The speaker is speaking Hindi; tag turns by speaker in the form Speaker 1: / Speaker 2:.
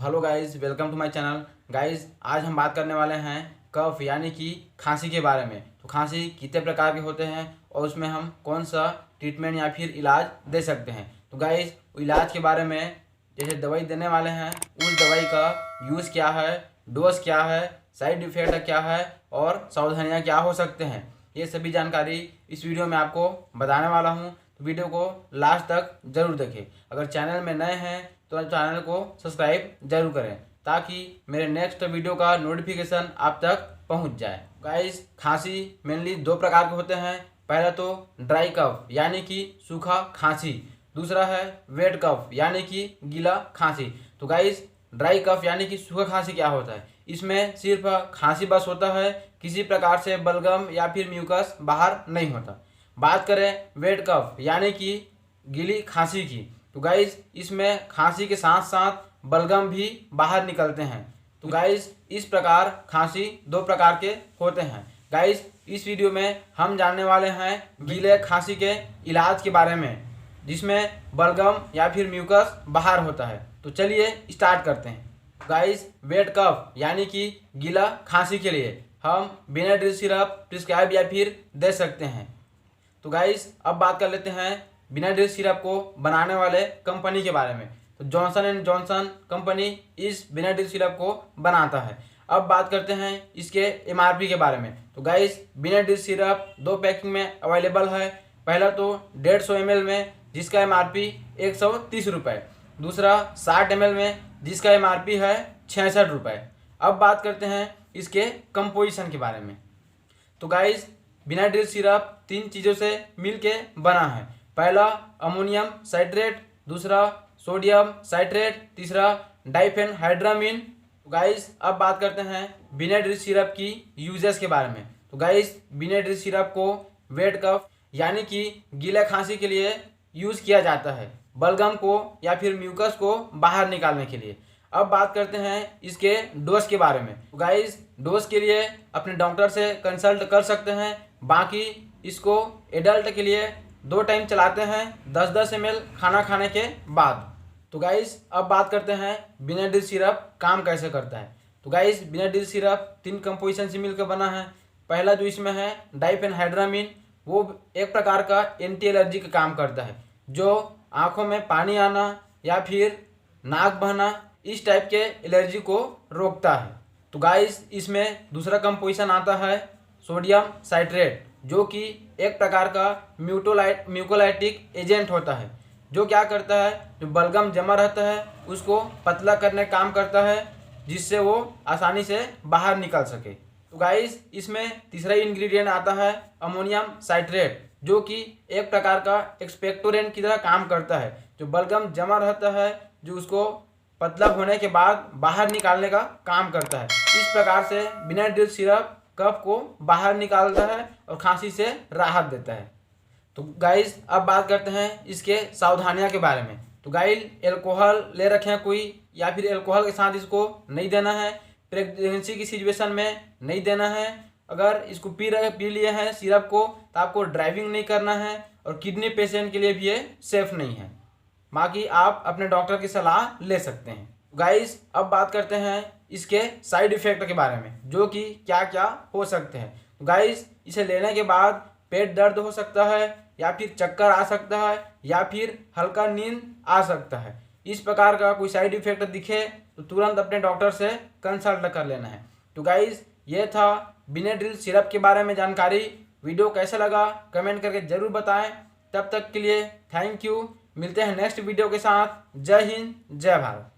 Speaker 1: Hello guys, welcome to my channel. Guys आज हम बात करने वाले हैं कफ यानी कि खांसी के बारे में। तो खांसी कितने प्रकार के होते हैं और उसमें हम कौन सा ट्रीटमेंट या फिर इलाज दे सकते हैं। तो गाइज इलाज के बारे में जैसे दवाई देने वाले हैं, उस दवाई का यूज़ क्या है, डोज क्या है, साइड इफेक्ट क्या है और सावधानियाँ क्या हो सकते हैं, ये सभी जानकारी इस वीडियो में आपको बताने वाला हूँ। तो वीडियो को लास्ट तक जरूर देखें। अगर चैनल में नए हैं तो चैनल को सब्सक्राइब जरूर करें ताकि मेरे नेक्स्ट वीडियो का नोटिफिकेशन आप तक पहुंच जाए। गाइस खांसी मेनली दो प्रकार के होते हैं। पहला तो ड्राई कफ यानी कि सूखा खांसी, दूसरा है वेट कफ यानी कि गीला खांसी। तो गाइस ड्राई कफ यानी कि सूखा खांसी क्या होता है, इसमें सिर्फ खांसी बस होता है, किसी प्रकार से बलगम या फिर म्यूकस बाहर नहीं होता। बात करें वेट कफ यानी कि गीली खांसी की, तो गाइस इसमें खांसी के साथ साथ बलगम भी बाहर निकलते हैं। तो गाइस इस प्रकार खांसी दो प्रकार के होते हैं। गाइस इस वीडियो में हम जानने वाले हैं गीले खांसी के इलाज के बारे में, जिसमें बलगम या फिर म्यूकस बाहर होता है। तो चलिए स्टार्ट करते हैं। गाइस वेट कफ यानी कि गीला खांसी के लिए हम बेनाड्रिल सिरप प्रिस्क्राइब या फिर दे सकते हैं। तो गाइस अब बात कर लेते हैं बेनाड्रिल सिरप को बनाने वाले कंपनी के बारे में। तो जॉनसन एंड जॉनसन कंपनी इस बेनाड्रिल सिरप को बनाता है। अब बात करते हैं इसके एमआरपी के बारे में। तो गाइस बेनाड्रिल सिरप दो पैकिंग में अवेलेबल है। पहला तो 150 ml में जिसका एमआरपी 130 रुपये, दूसरा 60 ml में जिसका एमआरपी है 66 रुपये। अब बात करते हैं इसके कंपोजिशन के बारे में। तो गाइस बेनाड्रिल सिरप तीन चीज़ों से मिलके बना है। पहला अमोनियम साइट्रेट, दूसरा सोडियम साइट्रेट, तीसरा डाइफेनहाइड्रामीन। तो गाइस अब बात करते हैं बेनाड्रिल सिरप की यूजेस के बारे में। तो गाइस बेनाड्रिल सिरप को वेट कफ यानी कि गीला खांसी के लिए यूज़ किया जाता है, बलगम को या फिर म्यूकस को बाहर निकालने के लिए। अब बात करते हैं इसके डोज के बारे में। तो गाइस डोज के लिए अपने डॉक्टर से कंसल्ट कर सकते हैं। बाकी इसको एडल्ट के लिए 2 टाइम चलाते हैं 10-10 ml खाना खाने के बाद। तो गाइस अब बात करते हैं बेनाड्रिल सिरप काम कैसे करता है। तो गाइस बेनाड्रिल सिरप 3 कंपोजिशन से मिलकर बना है। पहला जो इसमें है डाइफेनहाइड्रामीन, वो एक प्रकार का एंटी एलर्जी का काम करता है, जो आँखों में पानी आना या फिर नाक बहना इस टाइप के एलर्जी को रोकता है। तो गाइस इसमें दूसरा कंपोजिशन आता है सोडियम साइट्रेट, जो कि एक प्रकार का म्यूकोलाइटिक एजेंट होता है, जो क्या करता है, जो बलगम जमा रहता है उसको पतला करने का काम करता है, जिससे वो आसानी से बाहर निकल सके। तो गाइस इसमें तीसरा इंग्रेडिएंट आता है अमोनियम साइट्रेट, जो कि एक प्रकार का एक्सपेक्टोरेंट की तरह काम करता है, जो बलगम जमा रहता है जो उसको पतला होने के बाद बाहर निकालने का काम करता है। इस प्रकार से बेनाड्रिल सिरप कफ को बाहर निकालता है और खांसी से राहत देता है। तो गाइस अब बात करते हैं इसके सावधानियां के बारे में। तो गाइस एल्कोहल ले रखे हैं कोई या फिर एल्कोहल के साथ इसको नहीं देना है। प्रेगनेंसी की सिचुएशन में नहीं देना है। अगर इसको पी लिए हैं सिरप को तो आपको ड्राइविंग नहीं करना है, और किडनी पेशेंट के लिए भी ये सेफ नहीं है। बाकी आप अपने डॉक्टर की सलाह ले सकते हैं। गाइस अब बात करते हैं इसके साइड इफेक्ट के बारे में, जो कि क्या क्या हो सकते हैं। गाइस इसे लेने के बाद पेट दर्द हो सकता है, या फिर चक्कर आ सकता है, या फिर हल्का नींद आ सकता है। इस प्रकार का कोई साइड इफेक्ट दिखे तो तुरंत अपने डॉक्टर से कंसल्ट कर लेना है। तो गाइस ये था बेनाड्रिल सिरप के बारे में जानकारी। वीडियो कैसा लगा कमेंट करके ज़रूर बताएं। तब तक के लिए थैंक यू। मिलते हैं नेक्स्ट वीडियो के साथ। जय हिंद, जय भारत।